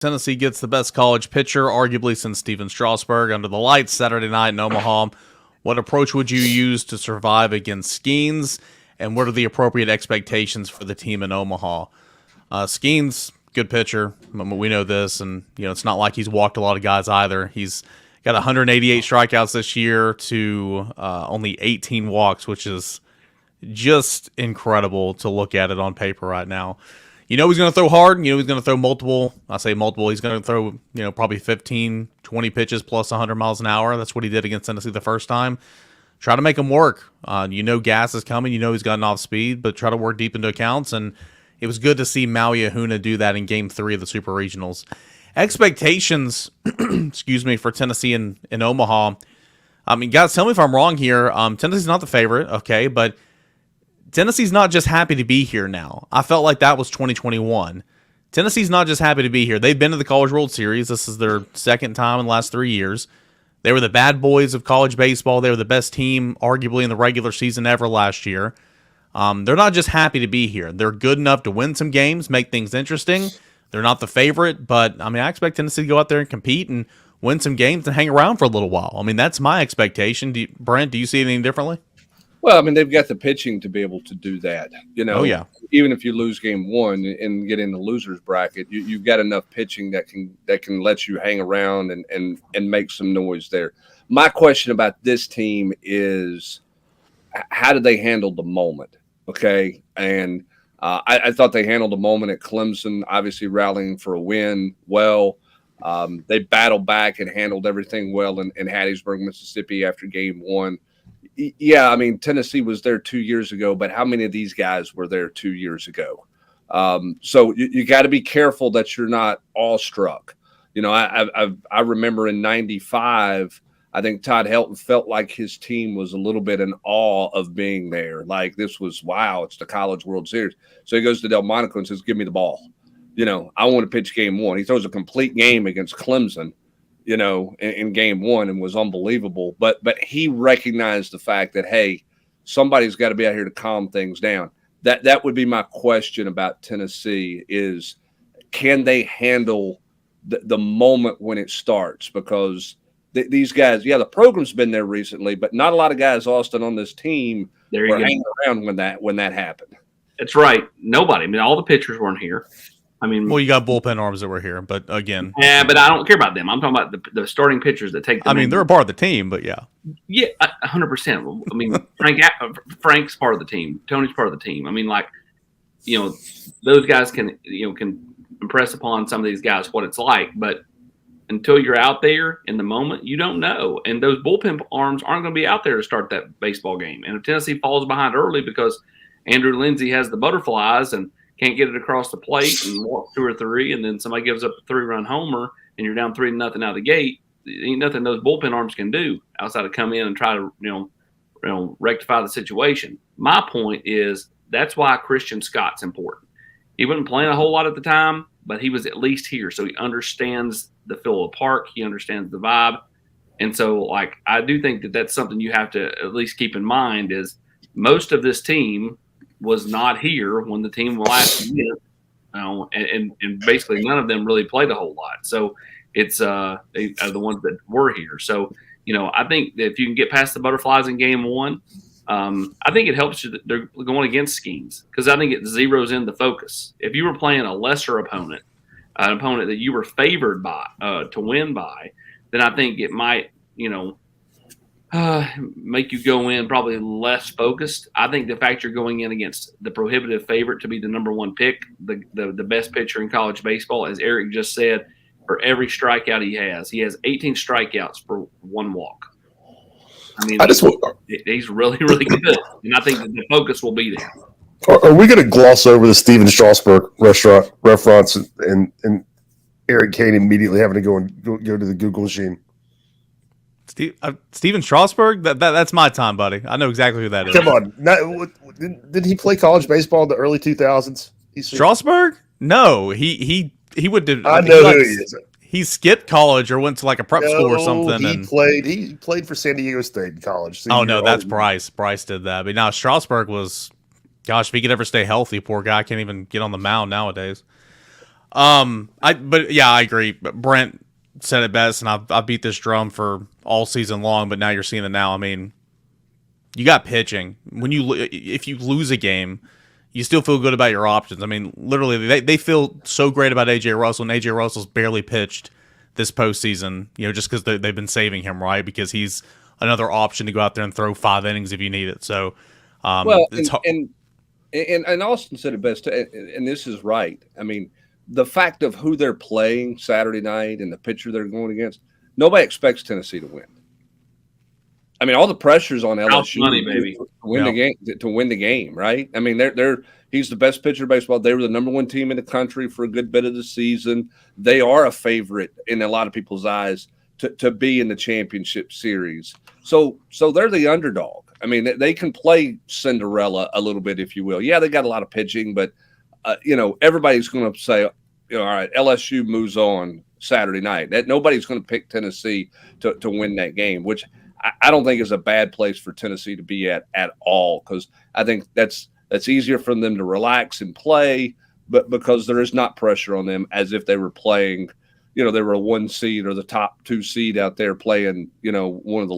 Tennessee gets the best college pitcher, arguably since Steven Strasburg, under the lights Saturday night in Omaha. What approach would you use to survive against Skeens, and what are the appropriate expectations for the team in Omaha? Skeens, good pitcher. We know this, and it's not like he's walked a lot of guys either. He's got 188 strikeouts this year to only 18 walks, which is just incredible to look at it on paper right now. He's going to throw hard. He's going to throw multiple. I say multiple. He's going to throw, probably 15, 20 pitches plus 100 miles an hour. That's what he did against Tennessee the first time. Try to make him work. Gas is coming. He's got an off speed, but try to work deep into accounts. And it was good to see Maui Ahuna do that in Game 3 of the Super Regionals. Expectations, for Tennessee in Omaha. Guys, tell me if I'm wrong here. Tennessee's not the favorite, okay, but Tennessee's not just happy to be here now. I felt like that was 2021. Tennessee's not just happy to be here. They've been to the College World Series. This is their second time in the last 3 years. They were the bad boys of college baseball. They were the best team, arguably, in the regular season ever last year. They're not just happy to be here. They're good enough to win some games, make things interesting. They're not the favorite, but, I expect Tennessee to go out there and compete and win some games and hang around for a little while. That's my expectation. Brent, do you see it any differently? Well, they've got the pitching to be able to do that. Oh, yeah. Even if you lose Game 1 and get in the loser's bracket, you've got enough pitching that can let you hang around and make some noise there. My question about this team is, how did they handle the moment? Okay, and I thought they handled the moment at Clemson, obviously rallying for a win well. They battled back and handled everything well in Hattiesburg, Mississippi after Game 1. Yeah, Tennessee was there 2 years ago, but how many of these guys were there 2 years ago? So you got to be careful that you're not awestruck. I remember in '95, I think Todd Helton felt like his team was a little bit in awe of being there. Like, this was, wow, it's the College World Series. So he goes to Delmonico and says, give me the ball. I want to pitch Game 1. He throws a complete game against Clemson, in Game 1, and was unbelievable. But he recognized the fact that, hey, somebody's got to be out here to calm things down. That would be my question about Tennessee is, can they handle the moment when it starts? Because these guys, the program's been there recently, but not a lot of guys, Austin, on this team were hanging around when that happened. That's right. Nobody. All the pitchers weren't here. Well, you got bullpen arms that were here, but again. Yeah, but I don't care about them. I'm talking about the starting pitchers that take the they're a part of the team, but yeah. Yeah, 100%. Frank's part of the team. Tony's part of the team. Those guys can impress upon some of these guys what it's like, but until you're out there in the moment, you don't know. And those bullpen arms aren't going to be out there to start that baseball game. And if Tennessee falls behind early because Andrew Lindsay has the butterflies and can't get it across the plate and walk 2 or 3, and then somebody gives up a 3-run homer and you're down 3-0 out of the gate, ain't nothing those bullpen arms can do outside of come in and try to rectify the situation. My point is, that's why Christian Scott's important. He wasn't playing a whole lot at the time, but he was at least here, so he understands the feel of the park, he understands the vibe, and so I do think that that's something you have to at least keep in mind is most of this team was not here when the team last went, and basically none of them really played a whole lot. So it's they are the ones that were here. So I think that if you can get past the butterflies in Game 1, I think it helps you that they're going against Skeens, because I think it zeroes in the focus. If you were playing a lesser opponent, an opponent that you were favored by to win by, then I think it might make you go in probably less focused. I think the fact you're going in against the prohibitive favorite to be the number 1 pick, the best pitcher in college baseball, as Eric just said, for every strikeout he has 18 strikeouts for 1 walk. He's really, really good, and I think that the focus will be there. Are we going to gloss over the Steven Strasburg restaurant reference and Eric Kane immediately having to go to the Google machine? Steven Strasburg? That's my time, buddy. I know exactly who that is. Come on. Did he play college baseball in the early 2000s? Strasburg? No. He would do. I know who he is. He skipped college or went to a prep school or something. He played for San Diego State in college. Oh, no, that's Bryce. Bryce did that. But now Strasburg was, gosh, if he could ever stay healthy, poor guy can't even get on the mound nowadays. I agree. Brent said it best, and I've beat this drum for all season long, but now you're seeing it now. I mean, you got pitching. If you lose a game, you still feel good about your options. I mean, literally, they feel so great about AJ Russell, and AJ Russell's barely pitched this postseason. Just because they've been saving him, right? Because he's another option to go out there and throw 5 innings if you need it. So, and Austin said it best, and this is right. I mean, the fact of who they're playing Saturday night and the pitcher they're going against, nobody expects Tennessee to win. I mean, all the pressure's on LSU money, baby. to win the game. To win the game, right? I mean, he's the best pitcher in baseball. They were the number 1 team in the country for a good bit of the season. They are a favorite in a lot of people's eyes to be in the championship series. So they're the underdog. I mean, they can play Cinderella a little bit, if you will. Yeah, they got a lot of pitching, but everybody's going to say, all right, LSU moves on Saturday night. That nobody's going to pick Tennessee to win that game, which I don't think is a bad place for Tennessee to be at all, because I think that's easier for them to relax and play, but because there is not pressure on them as if they were playing, they were a 1 seed or the top 2 seed out there playing, one of the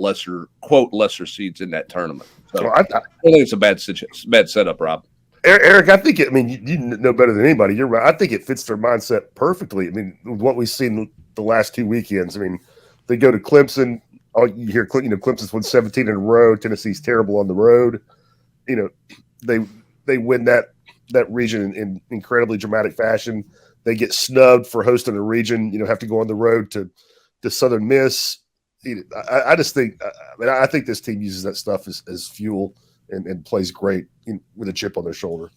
lesser seeds in that tournament. So I think it's a bad setup, Rob. Eric, I think you know better than anybody. You're right. I think it fits their mindset perfectly. I mean, what we've seen the last 2 weekends. I mean, they go to Clemson. Oh, you hear, Clemson's won 17 in a row. Tennessee's terrible on the road. They win that region in incredibly dramatic fashion. They get snubbed for hosting a region. Have to go on the road to Southern Miss. I just think. I think this team uses that stuff as fuel and plays great with a chip on their shoulder.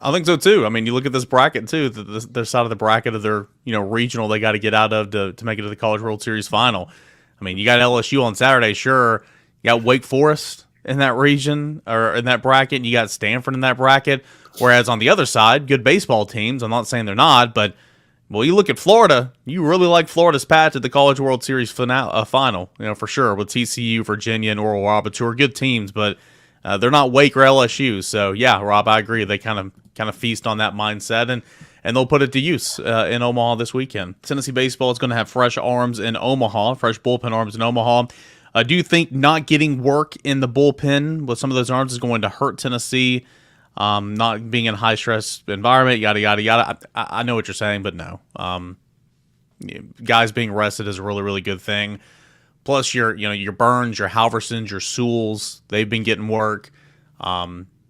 I think so too. I mean, you look at this bracket too. Their side of the bracket of their regional they got to get out of to make it to the College World Series final. I mean, you got LSU on Saturday, sure. You got Wake Forest in that region or in that bracket, and you got Stanford in that bracket. Whereas on the other side, good baseball teams. I'm not saying they're not, but you look at Florida. You really like Florida's path to the College World Series final, for sure, with TCU, Virginia, and Oral Roberts, who are good teams, but they're not Wake or LSU. So yeah, Rob, I agree. They kind of feast on that mindset and they'll put it to use in Omaha this weekend. Tennessee baseball is going to have fresh arms in Omaha, fresh bullpen arms in Omaha. Do you think not getting work in the bullpen with some of those arms is going to hurt Tennessee? Not being in a high-stress environment, yada, yada, yada. I know what you're saying, but no. Guys being rested is a really, really good thing. Plus, your Burns, your Halversons, your Sewells, they've been getting work.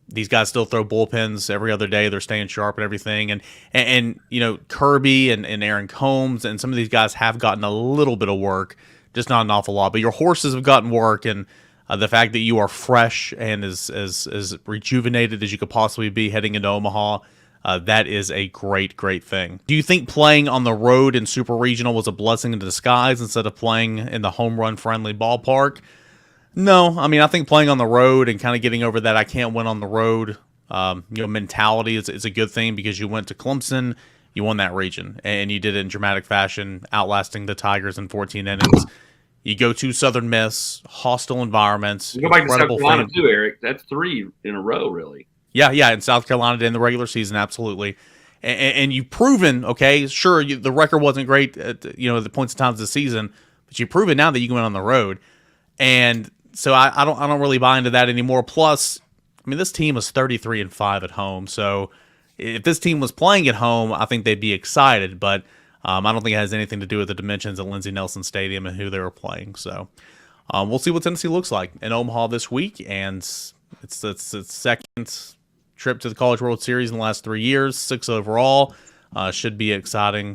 These guys still throw bullpens every other day. They're staying sharp and everything. And Kirby and Aaron Combs and some of these guys have gotten a little bit of work, just not an awful lot. But your horses have gotten work, and the fact that you are fresh and as rejuvenated as you could possibly be heading into Omaha, that is a great, great thing. Do you think playing on the road in Super Regional was a blessing in disguise instead of playing in the home run friendly ballpark? No, I mean, I think playing on the road and kind of getting over that I can't win on the road mentality is a good thing, because you went to Clemson, you won that region, and you did it in dramatic fashion, outlasting the Tigers in 14 innings. You go to Southern Miss, hostile environments. Go back to South Carolina too, Eric. That's 3 in a row, really. Yeah, in South Carolina in the regular season, absolutely. And you've proven, okay, sure, the record wasn't great at the points of times of the season, but you've proven now that you can win on the road. And so I don't really buy into that anymore. Plus, I mean, this team is 33-5 at home. So if this team was playing at home, I think they'd be excited. But I don't think it has anything to do with the dimensions at Lindsey Nelson Stadium and who they were playing. So we'll see what Tennessee looks like in Omaha this week. And it's its second trip to the College World Series in the last 3 years, 6 overall. Should be exciting